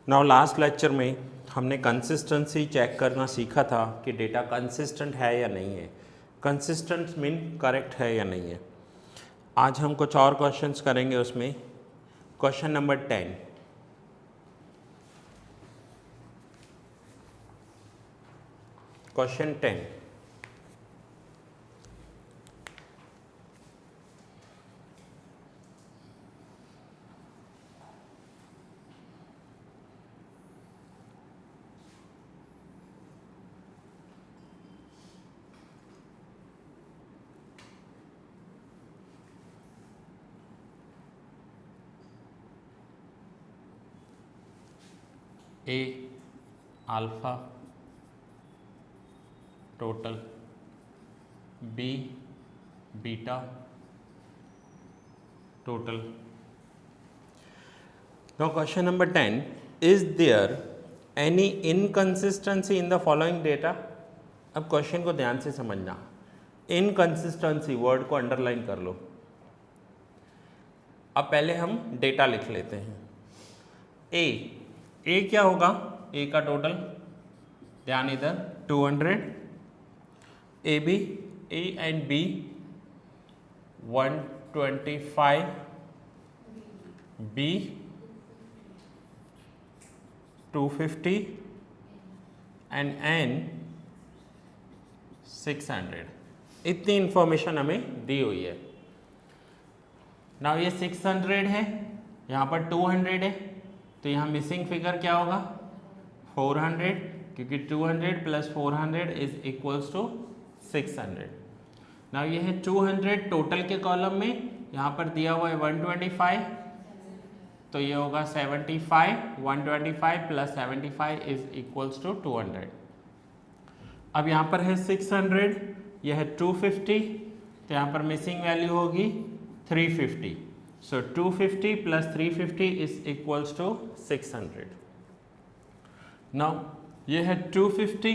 Now last lecture में हमने consistency check करना सीखा था कि डेटा कंसिस्टेंट है या नहीं है, कंसिस्टेंट मीन करेक्ट है या नहीं है। आज हम कुछ और क्वेश्चंस करेंगे। उसमें question number 10, question 10, A alpha total, B beta total. Now question number 10, is there any inconsistency in the following data. अब क्वेश्चन को ध्यान से समझना। इनकंसिस्टेंसी वर्ड को अंडरलाइन कर लो। अब पहले हम डेटा लिख लेते हैं। ए क्या होगा? ए का टोटल, ध्यान इधर 200, A B, A and B 125, B 250 and N 600। इतनी इंफॉर्मेशन हमें दी हुई है। नाउ ये 600 है, यहाँ पर 200 है, तो यहाँ मिसिंग फिगर क्या होगा? 400, क्योंकि 200 plus 400 is equals to 600। Now ये है 200 टोटल के कॉलम में, यहाँ पर दिया हुआ है 125, तो ये होगा 75, 125 प्लस 75 इज इक्वल्स टू 200। अब यहाँ पर है 600, यह है 250, तो यहाँ पर मिसिंग वैल्यू होगी 350। So 250 plus 350 is equals to 600. Now ये है 250,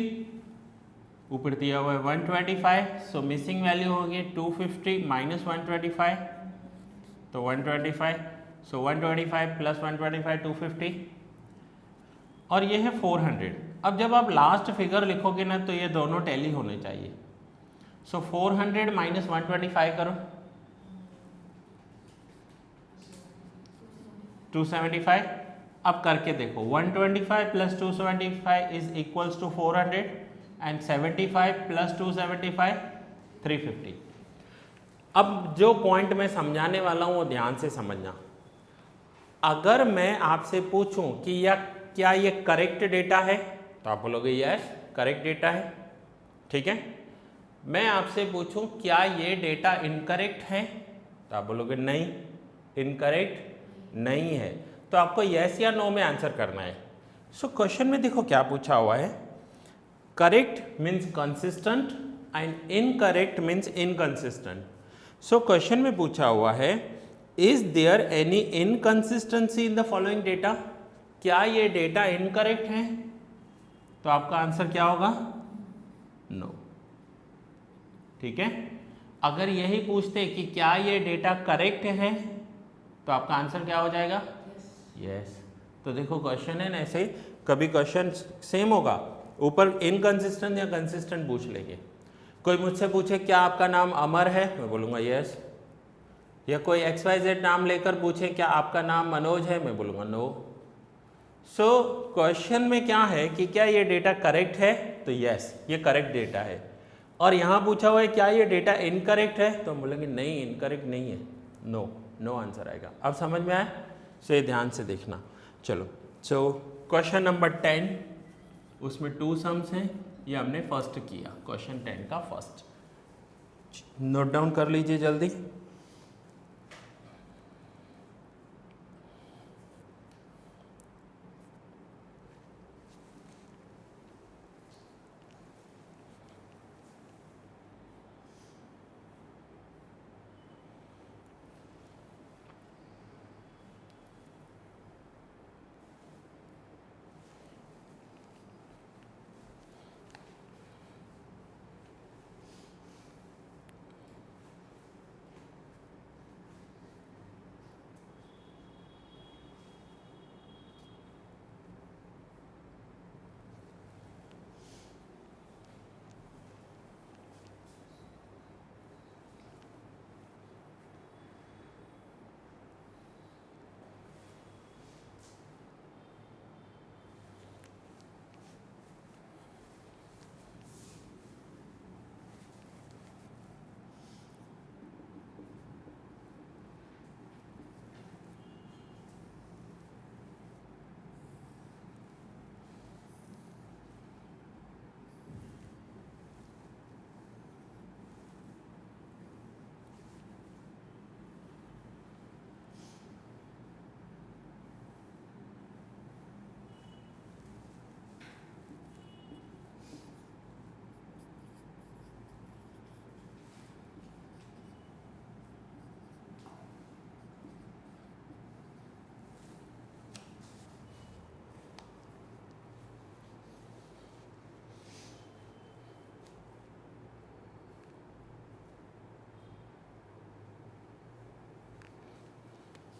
ऊपर दिया हुआ है 125, so मिसिंग वैल्यू होगी 250 माइनस 125, तो 125, so 125 प्लस 125 250, और ये है 400। अब जब आप लास्ट फिगर लिखोगे ना, तो ये दोनों टैली होने चाहिए। so 400 माइनस 125 करो, 275। अब करके देखो, 125 plus 275 is equals to 400 and 75 plus 275 350। अब जो पॉइंट मैं समझाने वाला हूँ वो ध्यान से समझना। अगर मैं आपसे पूछूं कि क्या ये करेक्ट डेटा है, तो आप बोलोगे यस करेक्ट डेटा है, ठीक है। मैं आपसे पूछूं क्या ये डेटा इनकरेक्ट है, तो आप बोलोगे नहीं इनकरेक्ट नहीं है, तो आपको यस या नो में आंसर करना है। सो क्वेश्चन में देखो क्या पूछा हुआ है। Correct means consistent and incorrect means inconsistent. So question में पूछा हुआ है, is there any inconsistency in the following data. क्या ये डेटा इनकरेक्ट है, तो आपका आंसर क्या होगा? नो, ठीक है। अगर यही पूछते कि क्या ये डेटा करेक्ट है, तो आपका आंसर क्या हो जाएगा? यस। तो देखो क्वेश्चन है ना, ऐसे कभी क्वेश्चन सेम होगा, ऊपर इनकंसिस्टेंट या कंसिस्टेंट पूछ लेंगे। कोई मुझसे पूछे क्या आपका नाम अमर है, मैं बोलूँगा यस। या कोई XYZ नाम लेकर पूछे क्या आपका नाम मनोज है, मैं बोलूँगा नो। सो क्वेश्चन में क्या है कि क्या ये डेटा करेक्ट है, तो यस ये करेक्ट डेटा है। और यहाँ पूछा हुआ है क्या ये डेटा इनकरेक्ट है, तो हम बोलेंगे नहीं इनकरेक्ट नहीं है, नो नो आंसर आएगा। अब समझ में आया? सो ये ध्यान से देखना। चलो, सो क्वेश्चन नंबर 10, उसमें 2 सम्स हैं, ये हमने फर्स्ट किया, क्वेश्चन 10 का फर्स्ट। नोट डाउन कर लीजिए जल्दी।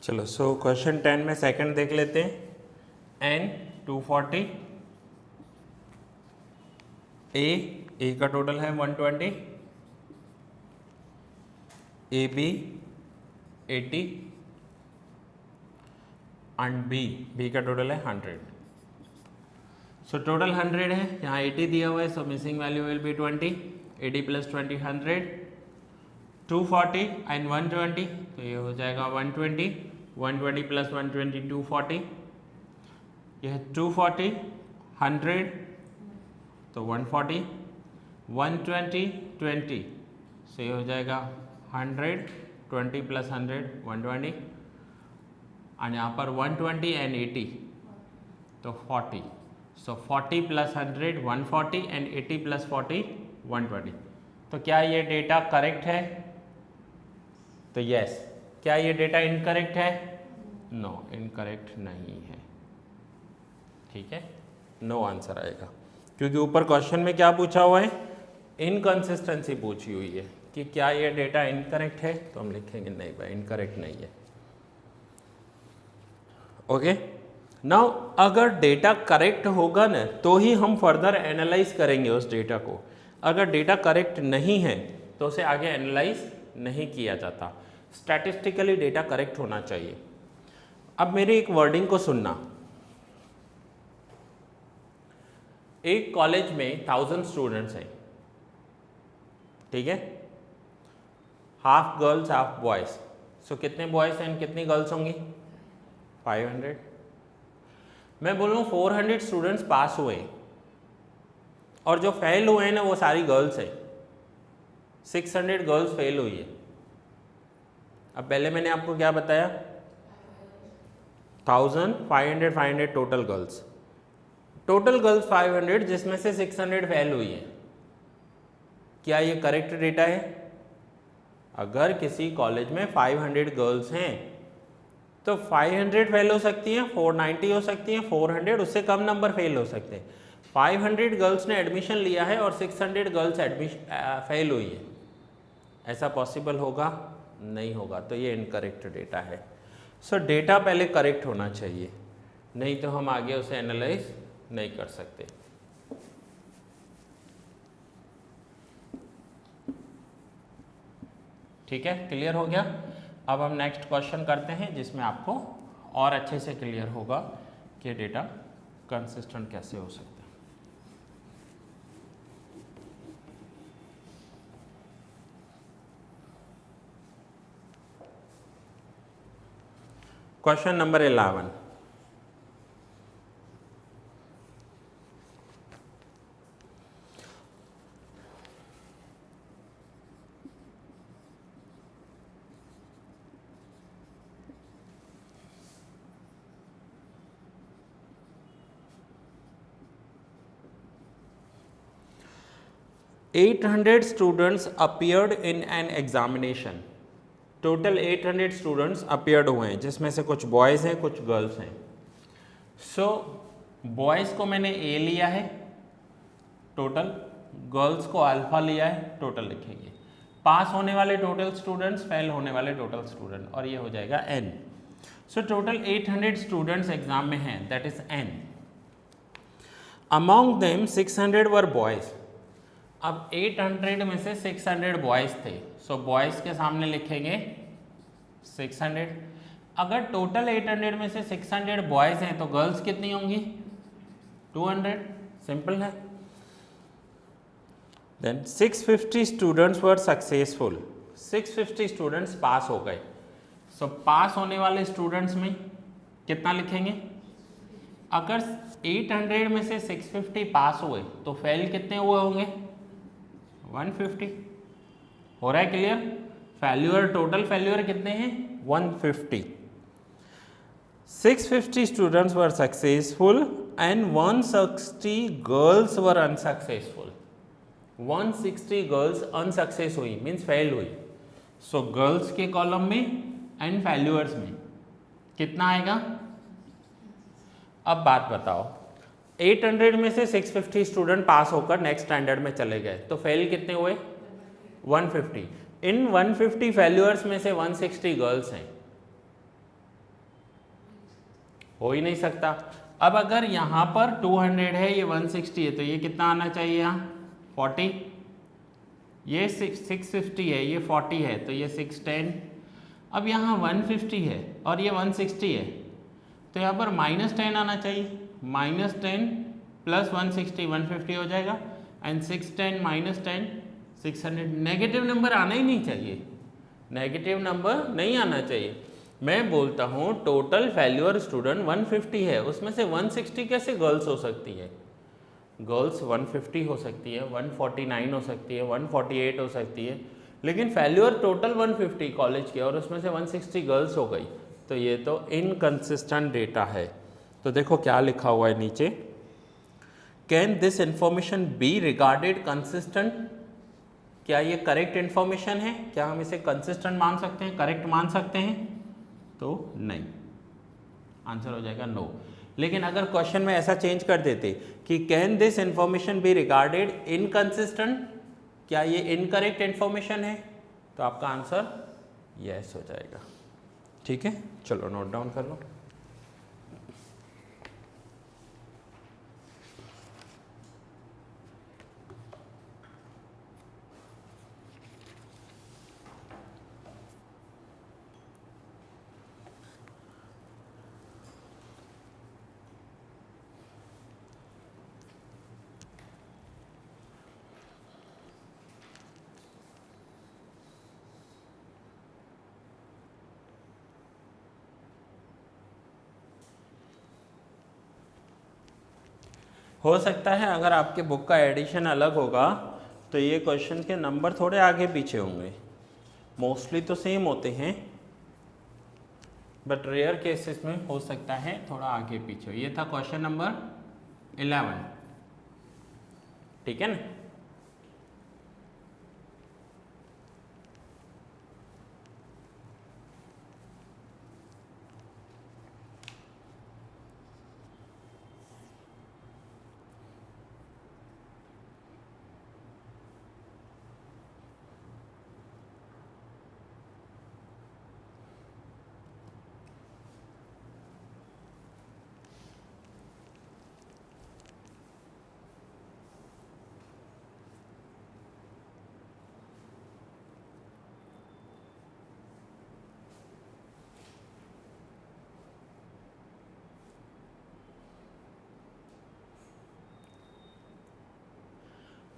चलो सो क्वेश्चन 10 में सेकंड देख लेते हैं। एन 240, ए का टोटल है 120, ए बी 80 एंड बी का टोटल है 100। सो टोटल 100 है, यहाँ 80 दिया हुआ है, so missing value will be 20, 80 plus 20 100, 240 and 120, तो ये हो जाएगा 120, 120 प्लस 120 240, यह 240 100 तो 140, 120 20, so ये हो जाएगा 100, 20 प्लस 100 120 और यहाँ पर 120 एंड 80 तो 40, सो 40 प्लस 100 140 एंड 80 प्लस 40 120। तो क्या ये डेटा करेक्ट है? तो यस। क्या ये डेटा इनकरेक्ट है? नो, इनकरेक्ट नहीं है। ठीक है, नो आंसर आएगा, क्योंकि ऊपर क्वेश्चन में क्या पूछा हुआ है? इनकंसिस्टेंसी पूछी हुई है कि क्या ये डेटा इनकरेक्ट है, तो हम लिखेंगे नहीं भाई, इनकरेक्ट नहीं है। ओके, नाउ अगर डेटा करेक्ट होगा ना तो ही हम फर्दर एनालाइज करेंगे उस डेटा को। अगर डेटा करेक्ट नहीं है तो उसे आगे एनालाइज नहीं किया जाता। स्टैटिस्टिकली डेटा करेक्ट होना चाहिए। अब मेरी एक वर्डिंग को सुनना। एक कॉलेज में 1000 स्टूडेंट्स हैं, ठीक है, हाफ गर्ल्स हाफ बॉयज। सो कितने बॉयज एंड कितनी गर्ल्स होंगी? 500। मैं बोल रहा हूँ 400 स्टूडेंट्स पास हुए और जो फेल हुए हैं ना वो सारी गर्ल्स है। 600 गर्ल्स फेल हुई है। अब पहले मैंने आपको क्या बताया? 1000, 500, 500 टोटल गर्ल्स। टोटल गर्ल्स 500 जिसमें से 600 फेल हुई है। क्या ये करेक्ट डेटा है? अगर किसी कॉलेज में 500 गर्ल्स हैं तो 500 फेल हो सकती हैं, 490 हो सकती हैं, 400 उससे कम नंबर फेल हो सकते हैं। 500 गर्ल्स ने एडमिशन लिया है और 600 गर्ल्स फेल हुई है। ऐसा पॉसिबल होगा? नहीं होगा। तो ये इनकरेक्ट डेटा है। सो डेटा पहले करेक्ट होना चाहिए, नहीं तो हम आगे उसे एनालाइज नहीं कर सकते। ठीक है, क्लियर हो गया? अब हम नेक्स्ट क्वेश्चन करते हैं जिसमें आपको और अच्छे से क्लियर होगा कि डेटा कंसिस्टेंट कैसे हो सकता है। Question number 11। $800 students appeared in an examination। Total 800 students appeared हुए हैं, जिसमें से कुछ बॉयज़ हैं कुछ गर्ल्स हैं। सो बॉयज़ को मैंने ए लिया है टोटल, गर्ल्स को अल्फा लिया है टोटल लिखेंगे। पास होने वाले टोटल स्टूडेंट्स, फेल होने वाले टोटल स्टूडेंट, और ये हो जाएगा N. So total 800 students exam में हैं, that is N. Among them 600 were boys. अब 800 में से 600 बॉयज़ थे, सो बॉयज़ के सामने लिखेंगे 600। अगर टोटल 800 में से 600 बॉयज़ हैं तो गर्ल्स कितनी होंगी? 200। सिंपल है। Then 650 students were successful. 650 students pass हो गए। सो पास होने वाले स्टूडेंट्स में कितना लिखेंगे? अगर 800 में से 650 पास हुए तो फेल कितने हुए होंगे? 150। हो रहा है क्लियर? फेल्यूअर, टोटल फेल्यूअर कितने हैं? 150। 650 students were successful and 160 girls were unsuccessful. 160 girls unsuccess हुई, मीन्स फेल हुई। सो गर्ल्स के कॉलम में एंड फेल्यूअर्स में कितना आएगा? अब बात बताओ, 800 में से 650 स्टूडेंट पास होकर नेक्स्ट स्टैंडर्ड में चले गए तो फेल कितने हुए? 150। इन 150 फेल्यूअर्स में से 160 गर्ल्स हैं। हो ही नहीं सकता। अब अगर यहाँ पर 200 है, ये 160 है, तो ये कितना आना चाहिए यहाँ 40, ये 650 है, ये 40 है, तो ये 610। अब यहाँ 150 है और ये 160 है, तो यहाँ पर -10 आना चाहिए। -10 प्लस 160 150 हो जाएगा, एंड 610 -10 600। नेगेटिव नंबर आना ही नहीं चाहिए, नेगेटिव नंबर नहीं आना चाहिए। मैं बोलता हूँ टोटल फेल्यूर स्टूडेंट 150 है, उसमें से 160 कैसे गर्ल्स हो सकती है? गर्ल्स 150 हो सकती है, 149 हो सकती है, 148 हो सकती है, लेकिन फेल्यूर टोटल 150 कॉलेज के, और उसमें से 160 गर्ल्स हो गई, तो ये तो इनकंसिस्टेंट डेटा है। तो देखो क्या लिखा हुआ है नीचे, can this information be regarded consistent? क्या ये करेक्ट इंफॉर्मेशन है? क्या हम इसे कंसिस्टेंट मान सकते हैं, करेक्ट मान सकते हैं? तो नहीं, आंसर हो जाएगा नो। लेकिन अगर क्वेश्चन में ऐसा चेंज कर देते कि can this information be regarded inconsistent, क्या ये इनकरेक्ट इंफॉर्मेशन है, तो आपका आंसर यस हो जाएगा। ठीक है, चलो नोट डाउन कर लो। हो सकता है अगर आपके बुक का एडिशन अलग होगा तो ये क्वेश्चन के नंबर थोड़े आगे पीछे होंगे, मोस्टली तो सेम होते हैं, बट रेयर केसेस में हो सकता है थोड़ा आगे पीछे हो। ये था क्वेश्चन नंबर 11, ठीक है ना।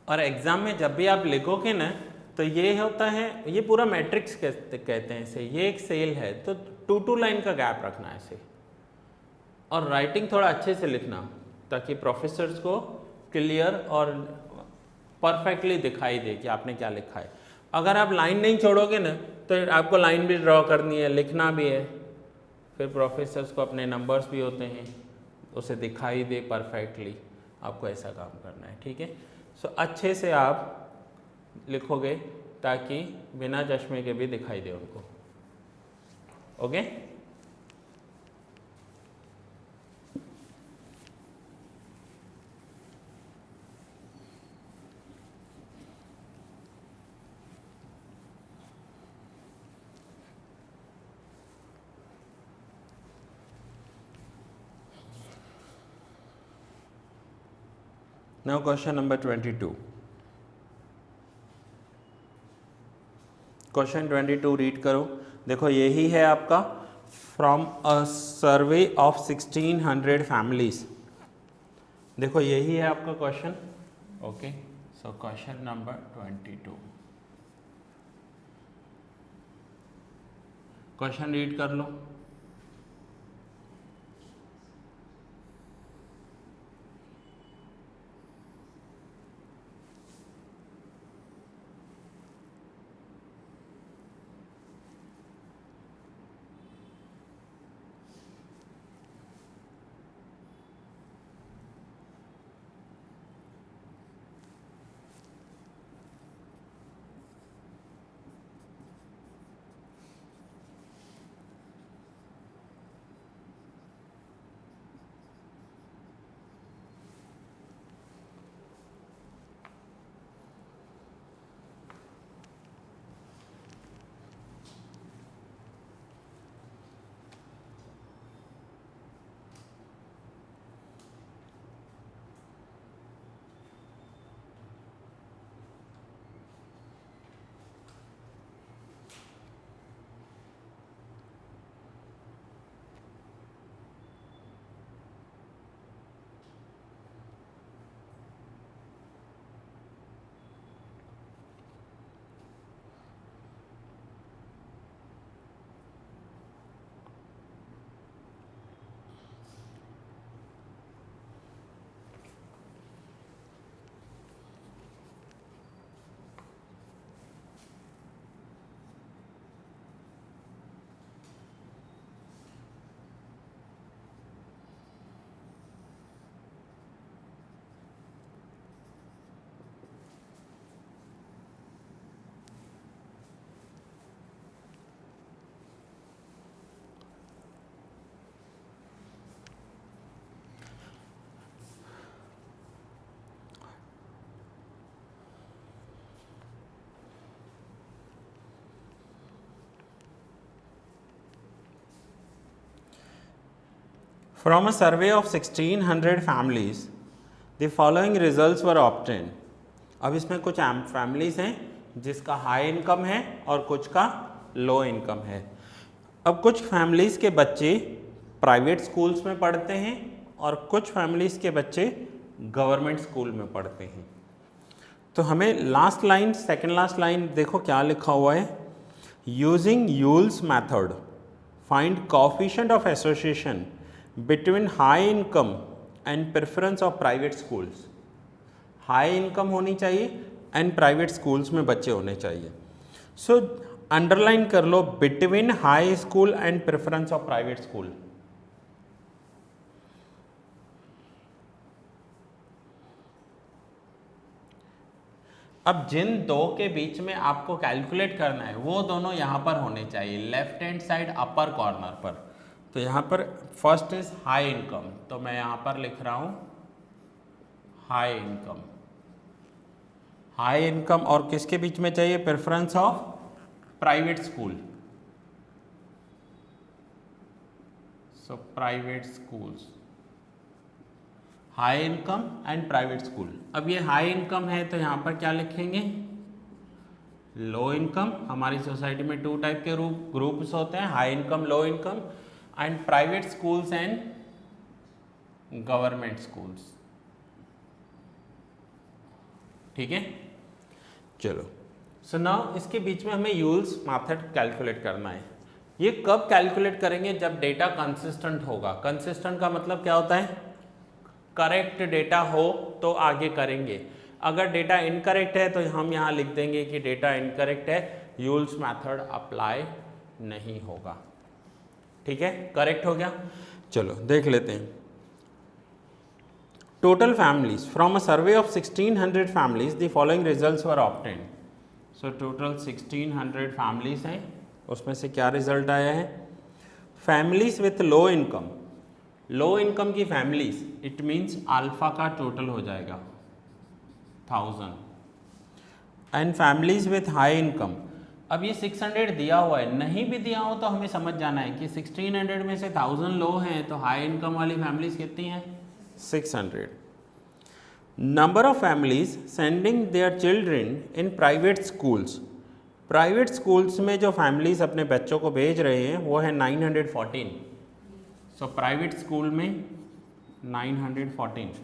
और एग्ज़ाम में जब भी आप लिखोगे ना तो ये होता है, ये पूरा मैट्रिक्स कहते हैं इसे, ये एक सेल है, तो 2-2 लाइन का गैप रखना है इसे, और राइटिंग थोड़ा अच्छे से लिखना ताकि प्रोफेसर्स को क्लियर और परफेक्टली दिखाई दे कि आपने क्या लिखा है। अगर आप लाइन नहीं छोड़ोगे ना तो आपको लाइन भी ड्रॉ करनी है, लिखना भी है, फिर प्रोफेसर्स को अपने नंबर्स भी होते हैं, उसे दिखाई दे परफेक्टली, आपको ऐसा काम करना है, ठीक है। सो अच्छे से आप लिखोगे ताकि बिना चश्मे के भी दिखाई दे उनको, okay. Now question number 22। Question 22 read करो। देखो यही है आपका, from a survey of 1600 families. देखो यही है आपका question, okay. So question number 22, question read कर लो। From a survey of 1600 families the following results were obtain. अब इसमें कुछ फैमिलीज हैं जिसका हाई इनकम है और कुछ का लो इनकम है। अब कुछ फैमिलीज के बच्चे प्राइवेट स्कूल्स में पढ़ते हैं और कुछ फैमिलीज के बच्चे गवर्नमेंट स्कूल में पढ़ते हैं। तो हमें last line, second last line देखो क्या लिखा हुआ है, using Yule's method find coefficient of association between high income and preference of private schools. High income होनी चाहिए एंड प्राइवेट स्कूल्स में बच्चे होने चाहिए। सो अंडरलाइन कर लो, between high school and preference of private school. अब जिन दो के बीच में आपको कैलकुलेट करना है वो दोनों यहां पर होने चाहिए, left hand side upper corner पर। तो यहां पर फर्स्ट इज हाई इनकम, तो मैं यहां पर लिख रहा हूं हाई इनकम। हाई इनकम और किसके बीच में चाहिए, preference of private school. So private schools, high income and private school. अब ये हाई इनकम है तो यहाँ पर क्या लिखेंगे, लो इनकम। हमारी सोसाइटी में 2 टाइप के ग्रुप्स होते हैं, high income, low income, and private schools and government schools. ठीक है, चलो। सो नाउ इसके बीच में हमें यूल्स मेथड कैलकुलेट करना है। ये कब कैलकुलेट करेंगे, जब डेटा कंसिस्टेंट होगा। कंसिस्टेंट का मतलब क्या होता है, करेक्ट डेटा हो तो आगे करेंगे। अगर डेटा इनकरेक्ट है तो हम यहाँ लिख देंगे कि डेटा इनकरेक्ट है, यूल्स मेथड अप्लाई नहीं होगा। ठीक है, करेक्ट हो गया। चलो देख लेते हैं। Total families from a survey of 1600 families the following results were obtained. So total 1600 families हैं, उसमें से क्या रिजल्ट आया है, families with low income. Low income की फैमिलीज, इट मीन्स अल्फा का टोटल हो जाएगा 1000, and families with high income. अब ये 600 दिया हुआ है, नहीं भी दिया हो तो हमें समझ जाना है कि 1600 में से 1000 लो हैं, तो हाई इनकम वाली फैमिलीज कितनी हैं, 600। Number of families sending their children in private schools. Private schools में जो फैमिलीज अपने बच्चों को भेज रहे हैं वो है 914। सो प्राइवेट स्कूल में 914।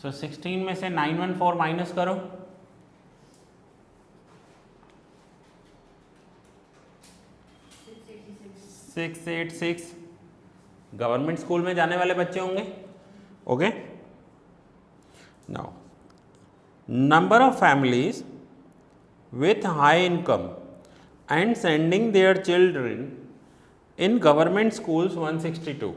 सो 16 में से 914 माइनस करो, 686 गवर्नमेंट स्कूल में जाने वाले बच्चे होंगे। Okay, now number of families with high income and sending their children in government schools 162।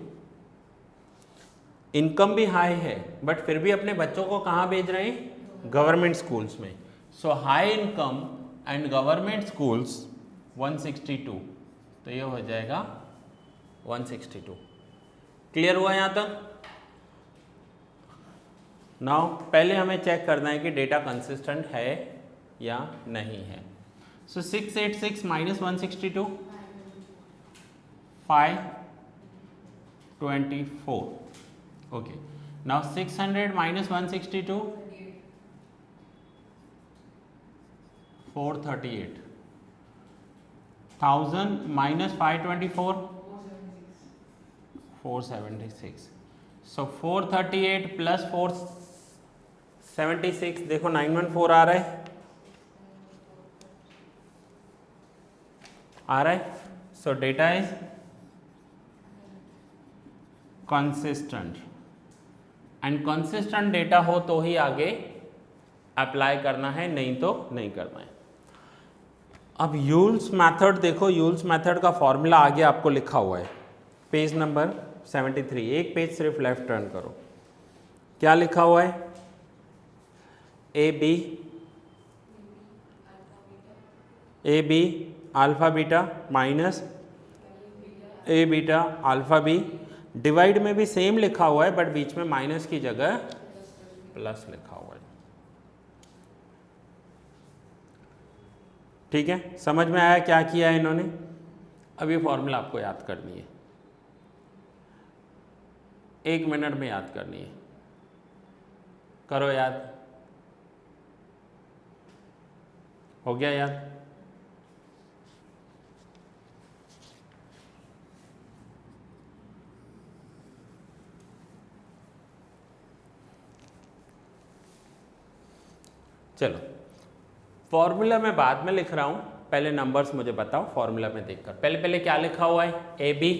Income भी हाई है बट फिर भी अपने बच्चों को कहाँ भेज रहे हैं, गवर्नमेंट स्कूल्स में। So high income and government schools 162, तो ये हो जाएगा 162। क्लियर हुआ यहाँ तक। नाउ पहले हमें चेक करना है कि डेटा कंसिस्टेंट है या नहीं है। सो 686 minus 162, 524। Okay, now 600 minus 162, 438। 1000 minus 524, 476। सो 438 प्लस 476, देखो 914 आ रहा है, सो data is consistent, and consistent data हो तो ही आगे अप्लाई करना है, नहीं तो नहीं करना है। अब यूल्स मेथड देखो, यूल्स मेथड का फॉर्मूला आगे आपको लिखा हुआ है, पेज नंबर 73। एक पेज सिर्फ लेफ्ट टर्न करो, क्या लिखा हुआ है, A B alpha beta minus A beta alpha B. Divide में भी सेम लिखा हुआ है बट बीच में माइनस की जगह प्लस लिखा हुआ है। ठीक है, समझ में आया क्या किया है इन्होंने। अब ये फॉर्मूला आपको याद करनी है। 1 मिनट में याद करनी है, करो याद। हो गया याद? चलो, फॉर्मूला मैं बाद में लिख रहा हूं, पहले नंबर्स मुझे बताओ फॉर्मूला में देखकर। पहले क्या लिखा हुआ है? ए बी,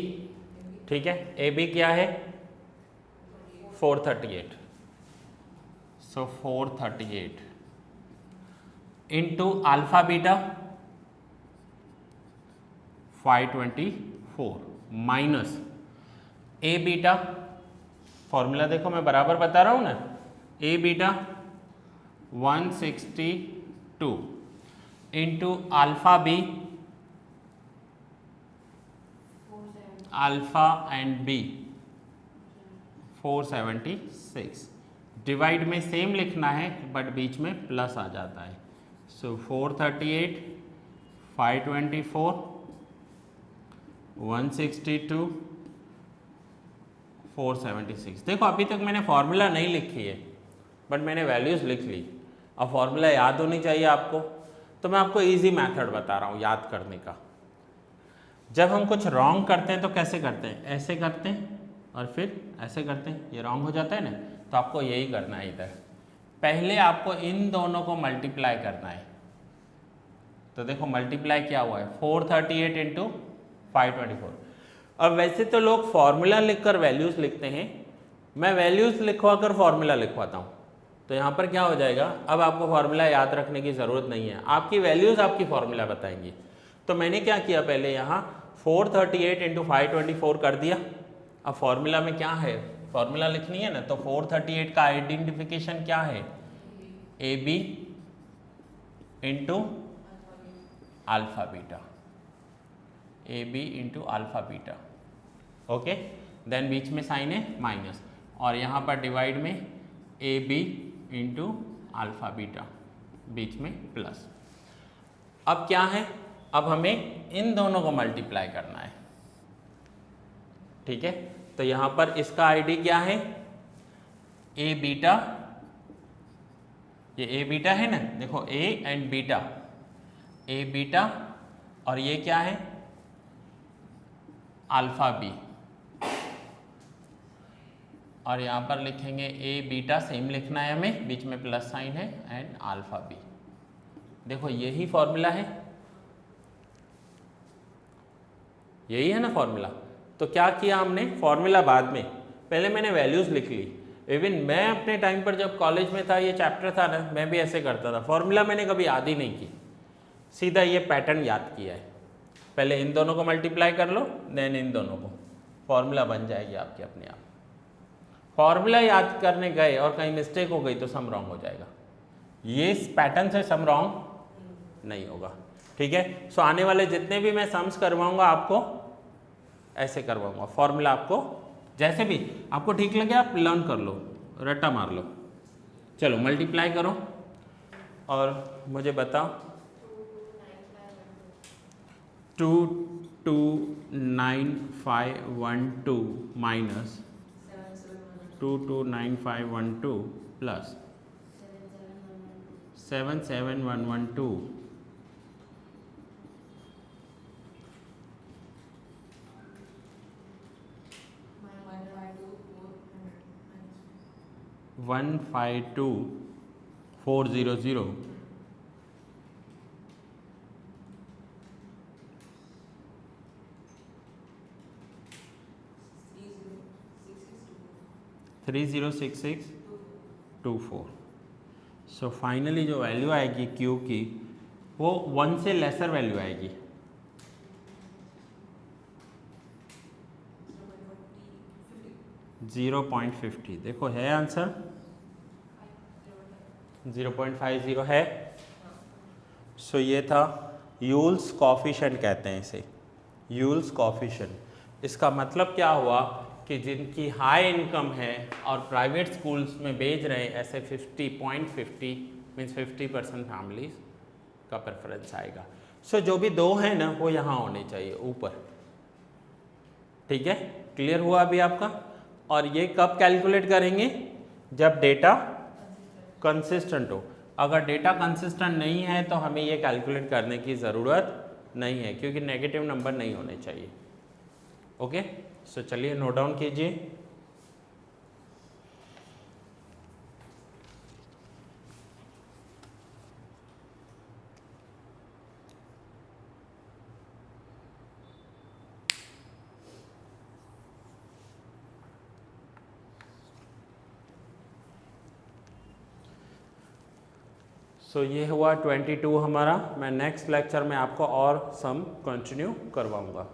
ठीक है। ए बी क्या है? 438। So 438 into alpha beta 524 minus A beta, formula देखो मैं बराबर बता रहा हूं ना, A beta 162 into alpha B, alpha and B 476, divide में सेम लिखना है बट बीच में प्लस आ जाता है। सो 438 524 162 476। देखो अभी तक मैंने फॉर्मूला नहीं लिखी है बट मैंने वैल्यूज़ लिख ली। अब फॉर्मूला याद होनी चाहिए आपको, तो मैं आपको इजी मेथड बता रहा हूँ याद करने का। जब हम कुछ रॉन्ग करते हैं तो कैसे करते हैं? ऐसे करते हैं और फिर ऐसे करते हैं, ये रॉन्ग हो जाता है ना। तो आपको यही करना है, इधर पहले आपको इन दोनों को मल्टीप्लाई करना है। तो देखो मल्टीप्लाई क्या हुआ है, 438 इंटू 524। अब वैसे तो लोग फॉर्मूला लिखकर वैल्यूज़ लिखते हैं, मैं वैल्यूज़ लिखवा कर फॉर्मूला लिखवाता हूँ। तो यहाँ पर क्या हो जाएगा, अब आपको फॉर्मूला याद रखने की ज़रूरत नहीं है, आपकी वैल्यूज़ आपकी फॉर्मूला बताएंगी। तो मैंने क्या किया, पहले यहाँ 438 इंटू 524 कर दिया। अब फॉर्मूला में क्या है, फॉर्मूला लिखनी है ना, तो 438 का आइडेंटिफिकेशन क्या है, A B into alpha beta, A B into alpha beta, okay. Then बीच में साइन है माइनस, और यहाँ पर डिवाइड में A B into alpha beta, बीच में प्लस। अब क्या है, अब हमें इन दोनों को मल्टीप्लाई करना है, ठीक है। तो यहाँ पर इसका आईडी क्या है, ए बीटा, ये ए बीटा है ना, देखो A and beta, A beta, और ये क्या है, अल्फा बी, और यहाँ पर लिखेंगे ए बीटा, सेम लिखना है हमें, बीच में प्लस साइन है, एंड अल्फा बी। देखो यही फॉर्मूला है, यही है ना फॉर्मूला। तो क्या किया हमने, फॉर्मूला बाद में, पहले मैंने वैल्यूज़ लिख ली। इवन मैं अपने टाइम पर जब कॉलेज में था, ये चैप्टर था ना, मैं भी ऐसे करता था, फॉर्मूला मैंने कभी याद ही नहीं की, सीधा ये पैटर्न याद किया है। पहले इन दोनों को मल्टीप्लाई कर लो, देन इन दोनों को, फॉर्मूला बन जाएगी आपकी अपने आप। फॉर्मूला याद करने गए और कहीं मिस्टेक हो गई तो सम रॉन्ग हो जाएगा, ये इस पैटर्न से सम रॉन्ग नहीं होगा, ठीक है। सो आने वाले जितने भी मैं सम्स करवाऊंगा आपको ऐसे करवाऊंगा, फॉर्मूला आपको जैसे भी आपको ठीक लगे आप लर्न कर लो, रट्टा मार लो। चलो मल्टीप्लाई करो और मुझे बताओ, 229512 माइनस 229512 प्लस 77112 152400 306624। सो फाइनली जो वैल्यू आएगी Q की वो 1 से लेसर वैल्यू आएगी, .50। देखो है आंसर 0.50 है। सो ये था यूल्स कॉफिशिएंट कहते हैं इसे, यूल्स कॉफिशिएंट। इसका मतलब क्या हुआ कि जिनकी हाई इनकम है और प्राइवेट स्कूल्स में भेज रहे हैं, ऐसे 50.50 मीन्स 50% फैमिलीज का प्रेफरेंस आएगा। सो जो भी दो हैं ना वो यहाँ होने चाहिए ऊपर, ठीक है। क्लियर हुआ अभी आपका? और ये कब कैलकुलेट करेंगे? जब डेटा कंसिस्टेंट हो। अगर डेटा कंसिस्टेंट नहीं है तो हमें ये कैलकुलेट करने की ज़रूरत नहीं है, क्योंकि नेगेटिव नंबर नहीं होने चाहिए। ओके, सो चलिए नोट डाउन कीजिए। सो ये हुआ 22 हमारा। मैं नेक्स्ट लेक्चर में आपको और सम कंटिन्यू करवाऊंगा।